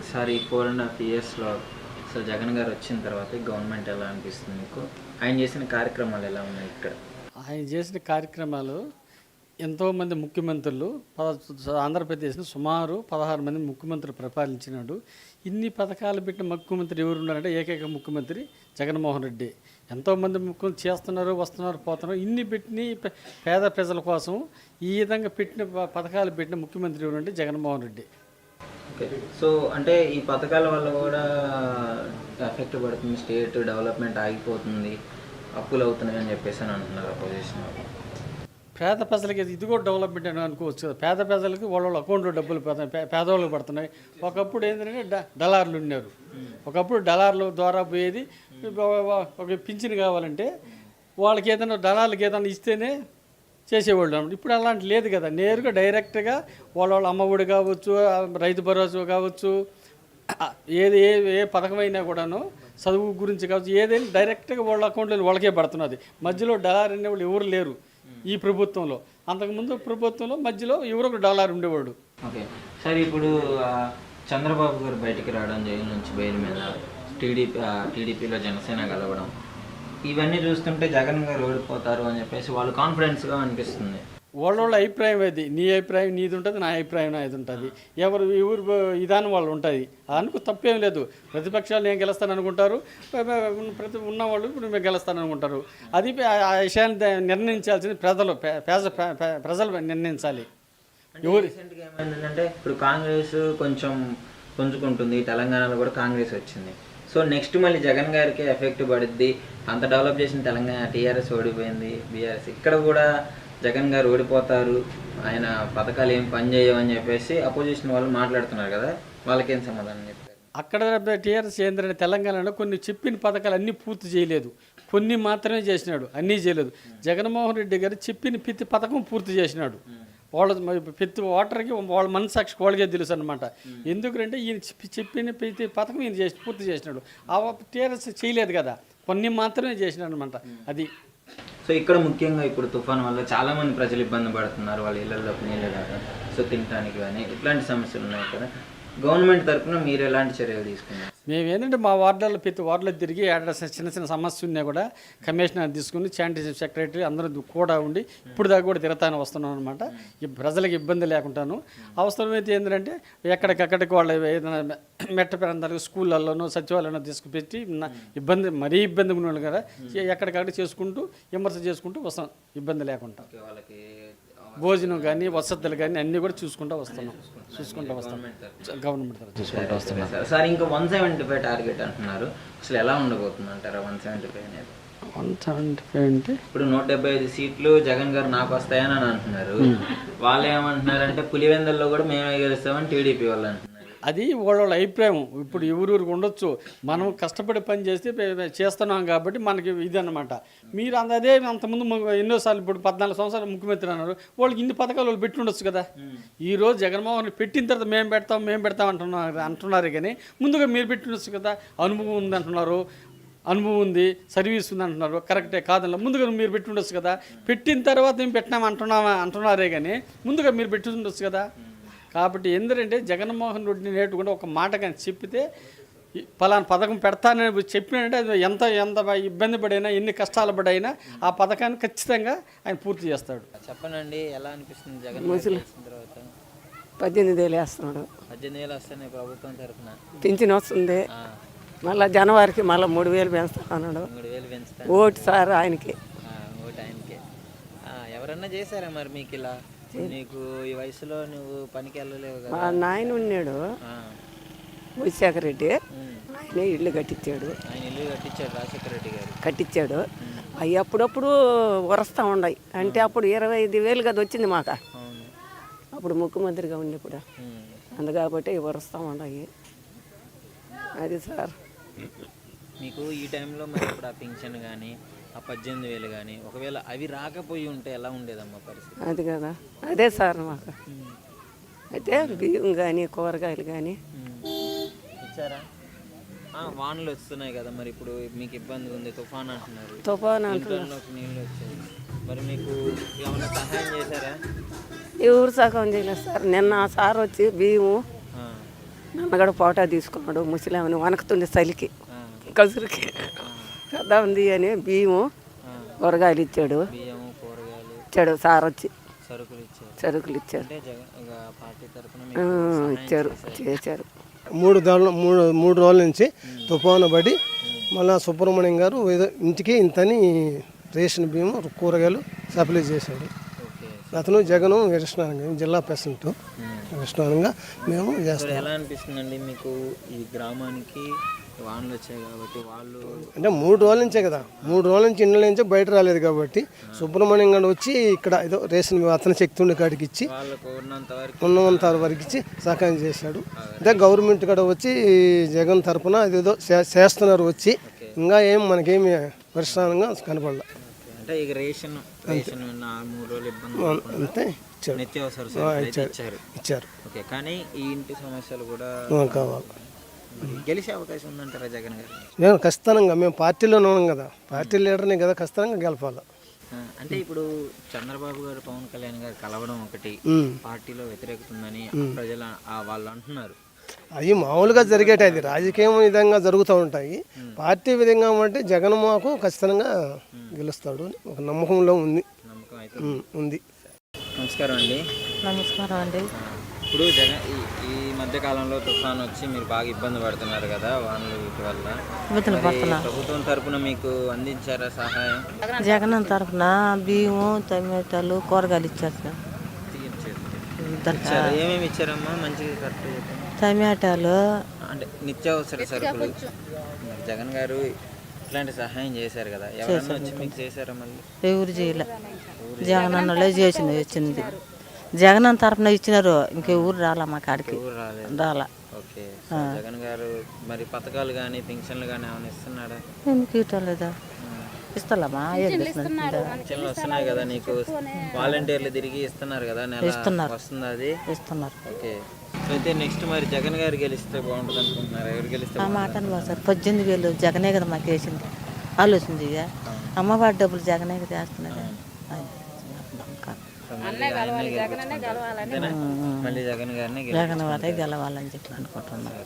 Sir ఈ 4.5 ఇయర్స్లో అసలు జగన్ గారు వచ్చిన తర్వాత గవర్నమెంట్ ఎలా అనిపిస్తుంది మీకు? ఆయన చేసిన కార్యక్రమాలు ఎలా ఉన్నాయి ఇక్కడ? ఆయన చేసిన కార్యక్రమాలు ఎంతోమంది ముఖ్యమంత్రులు ఆంధ్రప్రదేశ్ని సుమారు 16 మంది ముఖ్యమంత్రులు పరిపాలించినాడు. ఇన్ని పథకాలు పెట్టిన ముఖ్యమంత్రి ఎవరు ఉన్నారంటే ఏకైక ముఖ్యమంత్రి జగన్మోహన్ రెడ్డి. ఎంతోమంది ముఖ్యమంత్రి చేస్తున్నారు, వస్తున్నారు, పోతున్నారు. ఇన్ని పెట్టిన పేద ప్రజల కోసం ఈ విధంగా పెట్టిన పథకాలు పెట్టిన ముఖ్యమంత్రి ఎవరంటే జగన్మోహన్ రెడ్డి. ఓకే, సో అంటే ఈ పథకాల వల్ల కూడా ఎఫెక్ట్ పడుతుంది, స్టేట్ డెవలప్మెంట్ ఆగిపోతుంది, అప్పులు అవుతున్నాయి అని చెప్పేసి అని అంటున్నారు అపోజిషన్ వాళ్ళు. పేద ప్రజలకి ఇది కూడా డెవలప్మెంట్ అని అనుకోవచ్చు కదా. పేద ప్రజలకి వాళ్ళ అకౌంట్లో డబ్బులు పేదవాళ్ళకి పడుతున్నాయి. ఒకప్పుడు ఏంటంటే డలార్లు ఉన్నారు. ఒకప్పుడు డలార్ల ద్వారా పోయేది. ఒక పింఛన్ కావాలంటే వాళ్ళకి ఏదైనా డలార్లకి ఏదైనా ఇస్తేనే చేసేవాళ్ళు. ఇప్పుడు అలాంటి లేదు కదా. నేరుగా డైరెక్ట్గా వాళ్ళ అమ్మఒడి కావచ్చు, రైతు భరోసా కావచ్చు, ఏది ఏ పథకమైనా కూడాను చదువు గురించి కావచ్చు, ఏదైనా డైరెక్ట్గా వాళ్ళ అకౌంట్లో వాళ్ళకే పడుతున్నది. మధ్యలో డలార్ అనేవాళ్ళు ఎవరు లేరు ఈ ప్రభుత్వంలో. అంతకుముందు ప్రభుత్వంలో మధ్యలో ఎవరో ఒక డలార్ ఉండేవాడు. ఓకే సార్, ఇప్పుడు చంద్రబాబు గారు బయటికి రావడం, జైలు నుంచి బెయిల్ మీద టీడీపీలో జనసేన కలవడం, ఇవన్నీ చూస్తుంటే జగన్ గారు ఓడిపోతారు అని చెప్పేసి వాళ్ళు కాన్ఫిడెన్స్గా అనిపిస్తుంది. వాళ్ళ అభిప్రాయం అది. నీ అభిప్రాయం నీది ఉంటుంది, నా అభిప్రాయం నాది ఉంటుంది. ఎవరు విధానం వాళ్ళు ఉంటుంది. అనుకో తప్పేం లేదు. ప్రతిపక్షాలు నేను గెలుస్తాను అనుకుంటారు, ఉన్నవాళ్ళు ఇప్పుడు మేము గెలుస్తాను అనుకుంటారు. అది ఆ విషయాన్ని నిర్ణయించాల్సింది ప్రజలు నిర్ణయించాలి. రీసెంట్గా ఏమైందంటే ఇప్పుడు కాంగ్రెస్ కొంచెం పుంజుకుంటుంది, తెలంగాణలో కూడా కాంగ్రెస్ వచ్చింది. సో నెక్స్ట్ మళ్ళీ జగన్ గారికి ఎఫెక్ట్ పడుద్ది. అంత డెవలప్ చేసిన తెలంగాణ టీఆర్ఎస్ ఓడిపోయింది, బీఆర్ఎస్. ఇక్కడ కూడా జగన్ గారు ఓడిపోతారు, ఆయన పథకాలు ఏం పనిచేయవు అని చెప్పేసి అపోజిషన్ వాళ్ళు మాట్లాడుతున్నారు కదా, వాళ్ళకేం సమాధానం చెప్తారు? అక్కడ టీఆర్ఎస్ ఏంటంటే తెలంగాణలో కొన్ని చెప్పిన పథకాలు అన్నీ పూర్తి చేయలేదు, కొన్ని మాత్రమే చేసినాడు, అన్నీ చేయలేదు. జగన్మోహన్ రెడ్డి గారు చెప్పిన ప్రతి పథకం పూర్తి చేసినాడు. వాళ్ళ ప్రతి ఓటర్కి వాళ్ళ మనసాక్షి వాళ్ళకే తెలుసు అనమాట. ఎందుకంటే ఈయన చెప్పిన ప్రతి పథకం ఈయన పూర్తి చేసినాడు. ఆ టీఆర్ఎస్ చేయలేదు కదా, కొన్ని మాత్రమే చేసినాడు అనమాట. అది. సో ఇక్కడ ముఖ్యంగా ఇప్పుడు తుఫాన్ వల్ల చాలామంది ప్రజలు ఇబ్బంది పడుతున్నారు, వాళ్ళ ఇళ్లలోకి నీళ్ళు రాక, సో తినడానికి కానీ ఇట్లాంటి సమస్యలు ఉన్నాయి కదా. గవర్నమెంట్ తరఫున మీరు ఎలాంటి చర్యలు తీసుకున్నారు? మేము ఏంటంటే మా వార్డులో ప్రతి వార్డులో తిరిగి చిన్న చిన్న సమస్య ఉన్నా కూడా కమిషనర్ తీసుకుని శానిటేషన్ సెక్రటరీ అందరూ కూడా ఉండి ఇప్పుడు దాకా కూడా తిరుగుతాను వస్తున్నాం అనమాట. ఈ ప్రజలకు ఇబ్బంది లేకుండాను. అవసరమైతే ఏంటంటే ఎక్కడికక్కడికి వాళ్ళు ఏదైనా మెట్ట ప్రాంతాలకు స్కూళ్ళల్లోనూ సచివాలయంలో తీసుకుపెట్టి మరీ ఇబ్బంది ఉన్న కదా ఎక్కడికక్కడ చేసుకుంటూ విమర్శ చేసుకుంటూ వస్తాం ఇబ్బంది లేకుండా. వాళ్ళకి భోజనం కానీ వసతులు కానీ అన్నీ కూడా చూసుకుంటూ వస్తాం. గవర్నమెంట్ చూసుకుంటూ వస్తున్నాం సార్. ఇంకా 175 టార్గెట్ అంటున్నారు, అసలు ఎలా ఉండబోతుంది అంటారా 175 అనేది? 175 అంటే ఇప్పుడు 175 సీట్లు జగన్ గారు నాకు వస్తాయని అని అంటున్నారు. వాళ్ళు ఏమంటున్నారంటే పులివెందుల్లో కూడా మేమే గెలుస్తామని టీడీపీ వాళ్ళు అంటున్నారు. అది వాళ్ళ అభిప్రాయం. ఇప్పుడు ఎవరికి ఉండొచ్చు, మనం కష్టపడి పని చేస్తే చేస్తున్నాం కాబట్టి మనకి ఇది అన్నమాట. మీరు అదే అంతకుముందు ఎన్నోసార్లు ఇప్పుడు 14 సంవత్సరాలు ముఖ్యమంత్రి అన్నారు, వాళ్ళకి ఇన్ని పథకాలు వాళ్ళు పెట్టి ఉండొచ్చు కదా. ఈరోజు జగన్మోహన్ పెట్టిన తర్వాత మేము పెడతాం అంటున్నారు కానీ ముందుగా మీరు పెట్టి ఉండొచ్చు కదా. అనుభవం ఉంది అంటున్నారు, అనుభవం ఉంది, సర్వీస్ ఉంది అంటున్నారు, కరెక్టే కాదన్నా ముందుగా మీరు పెట్టి ఉండొచ్చు కదా. పెట్టిన తర్వాత మేము పెట్టినాం అంటున్నారే కానీ ముందుగా మీరు పెట్టి ఉండొచ్చు కదా. కాబట్టి ఎందుకంటే జగన్మోహన్ రెడ్డిని నేర్చుకుంటే ఒక మాట కానీ చెప్పితే పలానా పథకం పెడతానని చెప్పినంటే అది ఎంత ఇబ్బంది పడైనా ఎన్ని కష్టాలు పడైనా ఆ పథకాన్ని ఖచ్చితంగా ఆయన పూర్తి చేస్తాడు. చెప్పనండి, ఎలా అనిపిస్తుంది జగన్ తర్వాత? 18,000 వేస్తున్నాడు. 18,000 వస్తున్నాయి ప్రభుత్వం తరఫున. పింఛన్ వస్తుంది. మళ్ళీ జనవరికి మళ్ళీ 3,000 పెంచుతున్నాడు. 3,000 పెంచుతాను. ఓటు సార్ ఆయనకి. ఓటు ఆయనకి. ఎవరన్నా చేశారా మరి మీకు ఇలా? నీకు ఈ వయసులో నువ్వు పనికి వెళ్ళలేవు కదా. మా నాయన ఉన్నాడు రాజశేఖర రెడ్డి, ఆయన ఇల్లు కట్టించాడు. ఆయన ఇల్లు కట్టించాడు రాజశేఖర రెడ్డి గారు కట్టించాడు. అవి అప్పుడప్పుడు వరస్తూ ఉన్నాయి. అంటే అప్పుడు 25,000 కదా వచ్చింది మాకు, అప్పుడు ముఖ్యమంత్రిగా ఉన్నప్పుడు. అందుకాబట్టి వరస్తూ ఉన్నాయి. అది సార్ మీకు ఈ టైంలో మరి ఇప్పుడు ఆ పింఛన్ కానీ ఆ 18,000 కానీ ఒకవేళ అవి రాకపోయి ఉంటే ఎలా ఉండేదమ్మా పరిస్థితి? అది కదా, అదే సార్ మాకు. అయితే బియ్యం కానీ కూరగాయలు కానీ ఇచ్చారా? వానలు వస్తున్నాయి కదా, మరి ఇప్పుడు మీకు ఇబ్బంది ఉంది, తుఫాన్ అంటున్నారు, నీళ్ళు వచ్చాయి, మరి మీకు ఏమైనా సహాయం చేశారా? ఎవరు సహాయం చేయలేదు సార్. నిన్న సార్ వచ్చి బియ్యము నన్నగడ ఫోటో తీసుకున్నాడు ముసలామని వనకుతుండే చలికి కసురుకి కదా ఉంది అని బియ్యము కూరగాయలు ఇచ్చాడు బియ్యము కూరగాయలు ఇచ్చాడు సార్ వచ్చి సరుకులు ఇచ్చారు. సరుకులు ఇచ్చారు అంటే జగన్ ఇక పార్టీ తరఫున ఇచ్చారు చేశారు. 3 రోజుల నుంచి తుఫాను పడి మళ్ళా సుబ్రహ్మణ్యం గారు ఏదో ఇంటికి ఇంతని రేషన్ బియ్యం కూరగాయలు సప్లై చేశాడు. అతను జగను కృష్ణానంగా జిల్లా ప్రెసిడెంట్ కృష్ణానంగా మేము చేస్తాం. ఎలా అనిపిస్తుందండి మీకు ఈ గ్రామానికి వానలు వచ్చాయి కాబట్టి వాళ్ళు అంటే 3 రోజుల నుంచే కదా, 3 రోజుల నుంచి ఇండ్ల నుంచే బయట రాలేదు కాబట్టి సుబ్రహ్మణ్యం గారు వచ్చి ఇక్కడ ఏదో రేషన్ అతని శక్తి ఉండే కాడికి ఇచ్చి వాళ్ళకు ఉన్నంత వరకు ఇచ్చి సహాయం చేశాడు. అదే గవర్నమెంట్ కూడా వచ్చి జగన్ తరఫున అదేదో చేస్తున్నారు వచ్చి, ఇంకా ఏం మనకేమి పరిష్కారంగా కనపడలే. అంటే ఇక రేషన్ 3 రోజులు ఇబ్బంది అంతే ఇచ్చాడు, నిత్యావసర సరుకులు ఇచ్చారు. ఓకే, కానీ ఈ ఇంటి సమస్యలు కూడా కావాలి. గెలిచే అవకాశం ఉందంటారా జగన్ గారు? మేము ఖచ్చితంగా మేము పార్టీలోనే ఉన్నాం కదా, పార్టీ లీడర్ని కదా, ఖచ్చితంగా గెలపాలి. అంటే ఇప్పుడు చంద్రబాబు గారు పవన్ కళ్యాణ్ గారు కలవడం ఒకటి, పార్టీలో వ్యతిరేకత ఉందని ప్రజలు వాళ్ళు అంటున్నారు. అవి మామూలుగా జరిగేటి, అది రాజకీయం విధంగా జరుగుతూ ఉంటాయి. పార్టీ విధంగా అంటే జగన్ మాకు ఖచ్చితంగా గెలుస్తాడు ఒక నమ్మకంలో ఉంది. నమ్మకం అయితే ఉంది. నమస్కారం అండి. నమస్కారం అండి. ఇప్పుడు జగన్ ఈ మధ్య కాలంలో తుఫాన్ వచ్చి మీరు బాగా ఇబ్బంది పడుతున్నారు కదా వానలు వీటి వల్ల, ప్రభుత్వం తరపున మీకు అందించారా సహాయం? జగన్ తరఫున బియ్యము టమాటాలు కూరగాయలు ఇచ్చారు సార్. ఏమేమి ఇచ్చారమ్మా? మంచిగా కరెక్ట్ చెప్పండి. టమాటాలు అంటే నిత్యావసర సరుకులు జగన్ గారు ఇట్లాంటి సహాయం చేశారు కదా, ఎవరన్నా వచ్చి మీకు చేశారా? మళ్ళీ ఎవరు చేయలే, జగన్ అన్నలే వచ్చింది. జగన్ తరఫున ఇచ్చినారు, ఇంకెవరు రాలా మా కాడికి రాలా. ఓకే, జగన్ గారు మరి పథకాలు కానీ పెన్షన్లు కానీ ఏమైనా ఇస్తున్నాడా? ఎందుకు ఇవ్వటం లేదా? ఇస్తామా? పెన్షన్లు వస్తున్నాయి కదా నీకు, వాలంటీర్లు తిరిగి ఇస్తున్నారు కదా, నెల వస్తుందా అది? ఇస్తున్నారు. ఓకే, సో అయితే నెక్స్ట్ మరి జగన్ గారు గెలిస్తే బాగుంటుంది అనుకుంటున్నారు. ఎవరు గెలిస్తే? ఆ మాట అనుకో సార్, 18,000 జగనే కదా మాకు వేసింది. ఆలోచింది ఇక అమ్మవారి డబ్బులు జగనే కదా వేస్తున్నారు. మళ్ళీ జగన్ గారిని జగన్ వారే గెలవాలని చెప్పి అనుకుంటున్నారు.